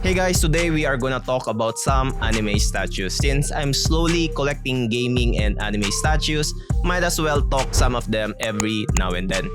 Hey guys, today we are gonna talk about some anime statues. Since I'm slowly collecting gaming and anime statues, might as well talk some of them every now and then.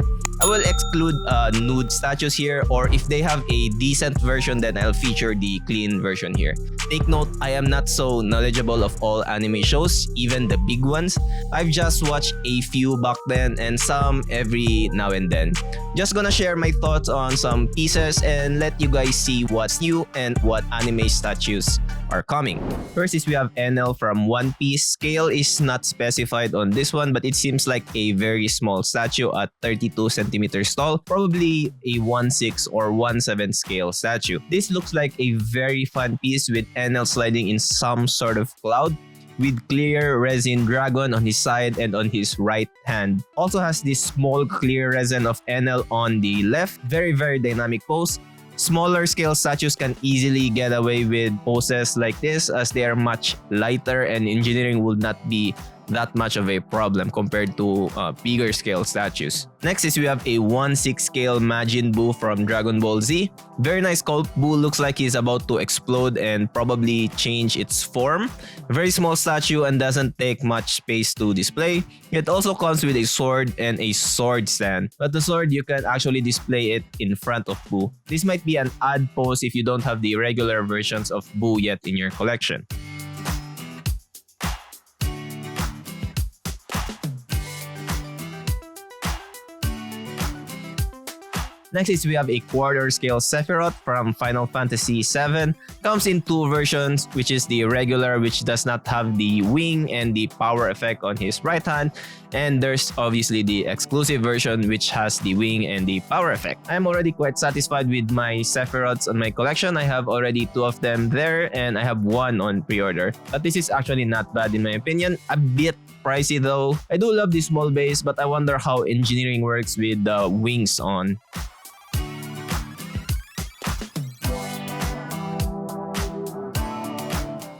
I will exclude nude statues here, or if they have a decent version, then I'll feature the clean version here. Take note, I am not so knowledgeable of all anime shows, even the big ones. I've just watched a few back then and some every now and then. Just gonna share my thoughts on some pieces and let you guys see what's new and what anime statues are coming. First is we have Enel from One Piece. Scale is not specified on this one, but it seems like a very small statue at 32 centimeters tall, probably a 1/6 or 1/7 scale statue. This looks like a very fun piece with Enel sliding in some sort of cloud, with clear resin dragon on his side and on his right hand. Also has this small clear resin of Enel on the left. Very dynamic pose. Smaller scale statues can easily get away with poses like this as they are much lighter and engineering would not be that much of a problem compared to bigger scale statues. Next is we have a 1/6 scale Majin Buu from Dragon Ball Z. Very nice sculpt. Buu looks like he's about to explode and probably change its form. Very small statue and doesn't take much space to display. It also comes with a sword and a sword stand. But the sword, you can actually display it in front of Buu. This might be an odd pose if you don't have the regular versions of Buu yet in your collection. Next is we have a quarter scale Sephiroth from Final Fantasy VII. Comes in two versions, which is the regular, which does not have the wing and the power effect on his right hand. And there's obviously the exclusive version, which has the wing and the power effect. I'm already quite satisfied with my Sephiroths on my collection. I have already two of them there and I have one on pre-order. But this is actually not bad in my opinion. A bit pricey though. I do love the small base, but I wonder how engineering works with the wings on.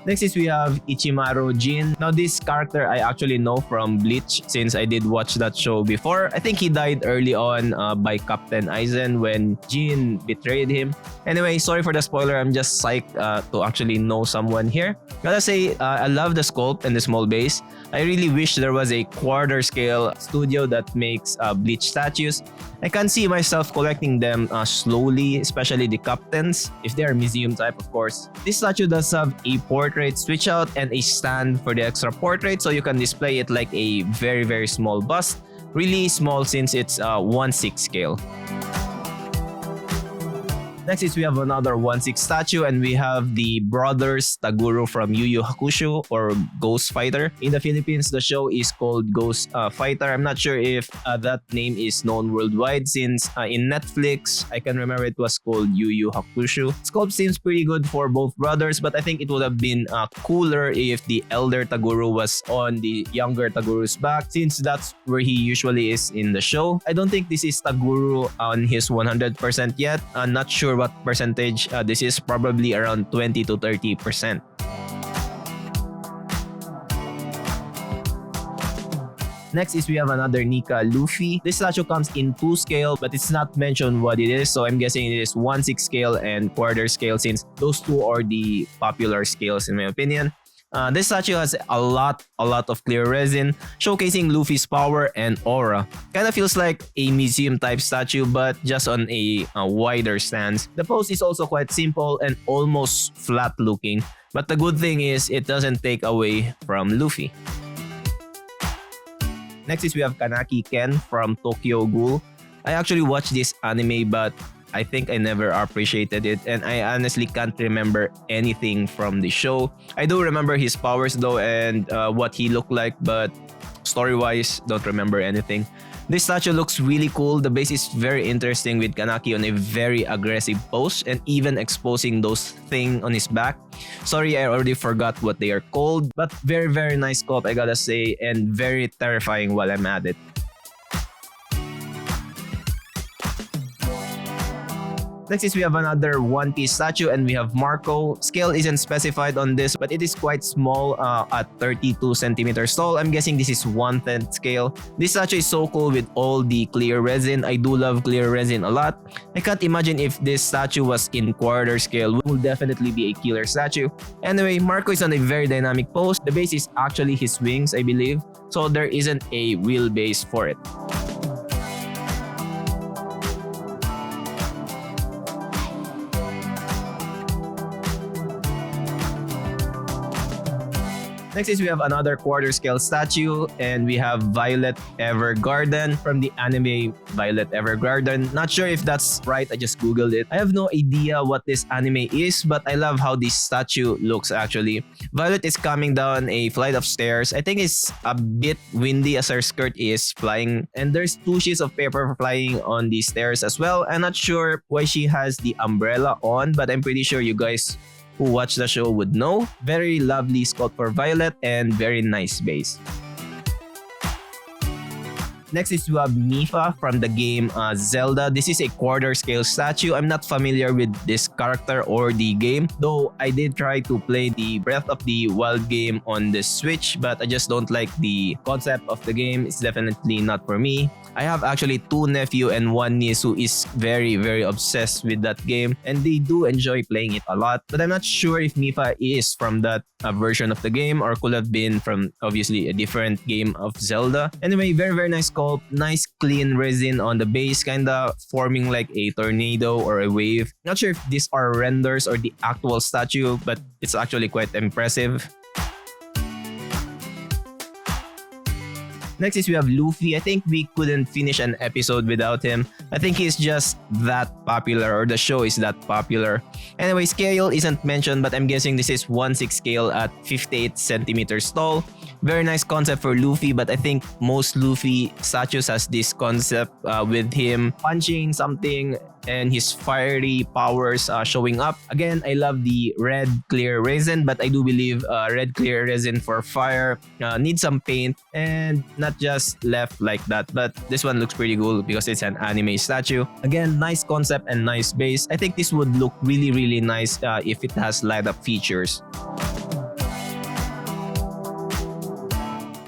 Next is we have Ichimaru Gin. Now this character I actually know from Bleach since I did watch that show before. I think he died early on by Captain Aizen when Jin betrayed him. Anyway, sorry for the spoiler. I'm just psyched to actually know someone here. Gotta say, I love the sculpt and the small base. I really wish there was a quarter scale studio that makes Bleach statues. I can see myself collecting them slowly, especially the captains, if they are museum type of course. This statue does have a portrait switch out and a stand for the extra portrait, so you can display it like a very small bust. Really small since it's 1/6 scale. Next is we have another 1/6 statue and we have the brothers Taguro from Yu Yu Hakusho or Ghost Fighter. In the Philippines, the show is called Ghost Fighter. I'm not sure if that name is known worldwide since in Netflix, I can remember it was called Yu Yu Hakusho. Sculpt seems pretty good for both brothers, but I think it would have been cooler if the elder Taguro was on the younger Taguro's back since that's where he usually is in the show. I don't think this is Taguro on his 100% yet. I'm not sure what percentage this is, probably around 20 to 30%. Next is we have another Nika Luffy. This statue comes in 2 scale but it's not mentioned what it is, so I'm guessing it is 1/6 scale and quarter scale since those two are the popular scales in my opinion. This statue has a lot of clear resin, showcasing Luffy's power and aura. Kinda feels like a museum type statue but just on a wider stance. The pose is also quite simple and almost flat looking, but the good thing is it doesn't take away from Luffy. Next is we have Kaneki Ken from Tokyo Ghoul. I actually watched this anime but I think I never appreciated it and I honestly can't remember anything from the show. I do remember his powers though and what he looked like, but story-wise, don't remember anything. This statue looks really cool. The base is very interesting with Kaneki on a very aggressive pose and even exposing those things on his back. Sorry, I already forgot what they are called, but very nice sculpt I gotta say and very terrifying while I'm at it. Next is we have another One Piece statue and we have Marco. Scale isn't specified on this but it is quite small at 32 centimeters tall. I'm guessing this is 1/10 scale. This statue is so cool with all the clear resin. I do love clear resin a lot. I can't imagine if this statue was in quarter scale. It will definitely be a killer statue. Anyway, Marco is on a very dynamic pose. The base is actually his wings, I believe. So there isn't a real base for it. Next is we have another quarter scale statue and we have Violet Evergarden from the anime Violet Evergarden. Not sure if that's right, I just googled it. I have no idea what this anime is but I love how this statue looks actually. Violet is coming down a flight of stairs. I think it's a bit windy as her skirt is flying and there's 2 sheets of paper flying on the stairs as well. I'm not sure why she has the umbrella on but I'm pretty sure you guys who watch the show would know. Very lovely sculpt for Violet and very nice base. Next is we have Mipha from the game Zelda. This is a quarter scale statue. I'm not familiar with this character or the game, though I did try to play the Breath of the Wild game on the Switch, but I just don't like the concept of the game. It's definitely not for me. I have actually 2 nephews and 1 niece who is very obsessed with that game and they do enjoy playing it a lot, but I'm not sure if Mipha is from that version of the game or could have been from obviously a different game of Zelda. Anyway, very nice sculpt, nice clean resin on the base, kinda forming like a tornado or a wave. Not sure if these are renders or the actual statue, but it's actually quite impressive. Next is we have Luffy. I think we couldn't finish an episode without him. I think he's just that popular or the show is that popular. Anyway, scale isn't mentioned but I'm guessing this is 1/6 scale at 58 centimeters tall. Very nice concept for Luffy but I think most Luffy statues has this concept with him punching something and his fiery powers showing up. Again, I love the red clear resin but I do believe red clear resin for fire needs some paint and not just left like that, but this one looks pretty cool because it's an anime statue. Again, nice concept and nice base. I think this would look really nice if it has light up features.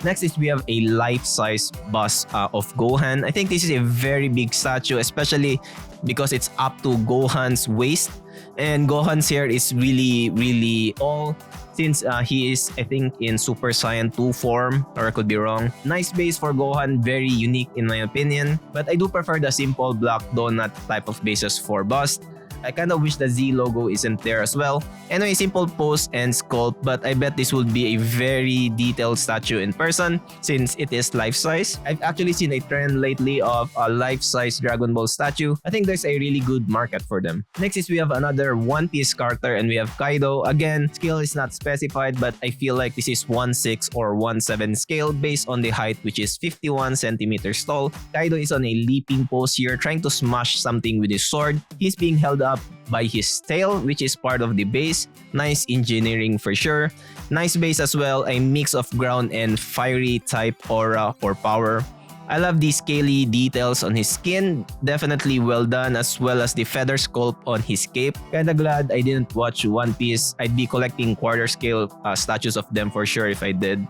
Next is we have a life-size bust of Gohan. I think this is a very big statue, especially because it's up to Gohan's waist. And Gohan's hair is really tall since he is, I think, in Super Saiyan 2 form, or I could be wrong. Nice base for Gohan, very unique in my opinion. But I do prefer the simple black donut type of bases for bust. I kind of wish the Z logo isn't there as well. Anyway, simple pose and sculpt, but I bet this would be a very detailed statue in person since it is life-size. I've actually seen a trend lately of a life-size Dragon Ball statue. I think there's a really good market for them. Next is we have another One Piece character and we have Kaido. Again, scale is not specified but I feel like this is 1/6 or 1/7 scale based on the height which is 51 centimeters tall. Kaido is on a leaping pose here trying to smash something with his sword. He's being held up by his tail which is part of the base. Nice engineering for sure. Nice base as well, a mix of ground and fiery type aura or power. I love the scaly details on his skin, definitely well done, as well as the feather sculpt on his cape. Kinda glad I didn't watch One Piece. I'd be collecting quarter scale statues of them for sure if I did.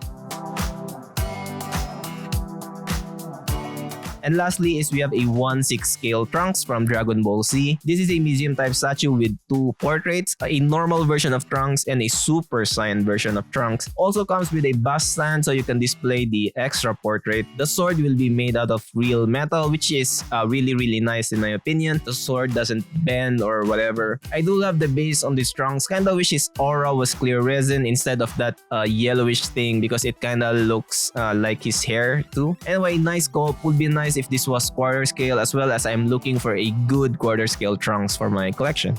And lastly is we have a 1/6 scale Trunks from Dragon Ball Z. This is a museum type statue with 2 portraits, a normal version of Trunks and a Super Saiyan version of Trunks. Also comes with a bust stand so you can display the extra portrait. The sword will be made out of real metal which is really nice in my opinion. The sword doesn't bend or whatever. I do love the base on this Trunks. Kinda wish his aura was clear resin instead of that yellowish thing because it kinda looks like his hair too. Anyway, nice sculpt. Would be nice if this was quarter scale, as well as I'm looking for a good quarter scale Trunks for my collection.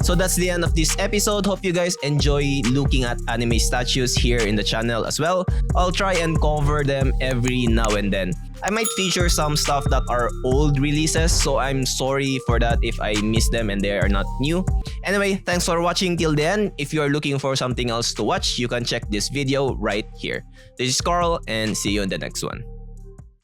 So that's the end of this episode. Hope you guys enjoy looking at anime statues here in the channel as well. I'll try and cover them every now and then. I might feature some stuff that are old releases, so I'm sorry for that if I miss them and they are not new. Anyway, thanks for watching till the end. If you are looking for something else to watch, you can check this video right here. This is Carl and see you in the next one.